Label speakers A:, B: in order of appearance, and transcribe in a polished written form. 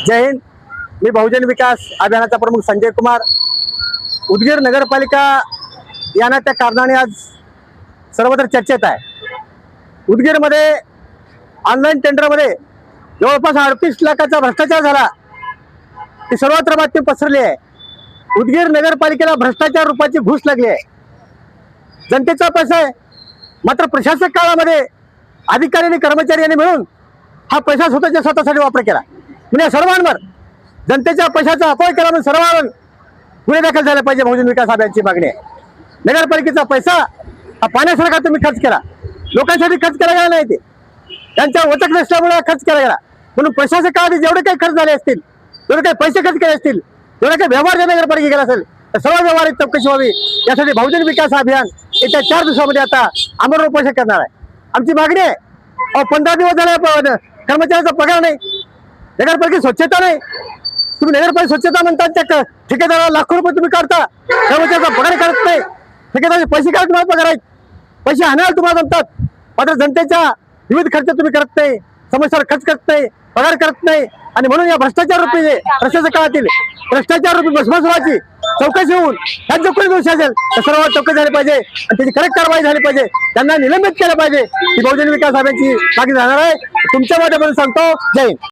A: जय हिंद। मी बहुजन विकास अभियानाचा प्रमुख संजय कुमार। उदगीर नगरपालिका यांना त्या कारणाने आज सर्वत्र चर्चेत आहे। उदगीरमध्ये ऑनलाईन टेंडरमध्ये जवळपास 38 लाखाचा भ्रष्टाचार झाला, ही सर्वत्र बातमी पसरली आहे। उदगीर नगरपालिकेला भ्रष्टाचार रूपाची घुस लागली आहे। जनतेचा पैसा आहे, मात्र प्रशासक काळामध्ये अधिकारी आणि कर्मचारी यांनी मिळून हा पैसा स्वतःसाठी वापर केला। म्हणजे सर्वांवर जनतेच्या पैशाचा अपव्यय केला म्हणून सर्वांवर गुन्हे दाखल झाले पाहिजे। बहुजन विकास अभियानाची मागणी आहे। नगरपालिकेचा पैसा हा पाण्यासारखा तुम्ही खर्च केला, लोकांसाठी खर्च केला गेला नाही, ते त्यांच्या वचक नसल्यामुळे खर्च केला गेला। म्हणून प्रशासकाआधी जेवढे काही खर्च झाले असतील, जेवढे काही पैसे खर्च केले असतील, जेवढे काही व्यवहार ज्या नगरपालिका केला असेल, तर सर्व व्यवहारिक चौकशी व्हावी यासाठी बहुजन विकास अभियान येत्या 4 दिवसामध्ये आता आमरण उपोषण करणार आहे। आमची मागणी आहे, 15 दिवस झाले कर्मचाऱ्याचा पगार नाही, नगरपालिकेत स्वच्छता नाही। तुम्ही नगरपालिका स्वच्छता म्हणतात, त्या ठेकेदाराला लाखो रुपये तुम्ही काढता, कर्मचाऱ्याचा पगार करत नाही, ठेकेदाराचे पैसे काय तुम्हाला पगार आहेत, पैसे आणायला तुम्हाला जमतात, मात्र जनतेच्या विविध खर्च तुम्ही करत नाही, समस्यावर खर्च करत नाही, पगार करत नाही। आणि म्हणून या भ्रष्टाचार रूपी प्रशासकातील भ्रष्टाचार रूपी बसवाची चौकशी होऊन त्यात जो कोणी दोषी असेल तर सर्व चौकशी झाली पाहिजे आणि त्याची करेक्ट कारवाई झाली पाहिजे, त्यांना निलंबित केलं पाहिजे। ही बहुजन विकास अभियानाची मागणी राहणार आहे। तुमच्या माध्यमातून सांगतो, जय हिंद।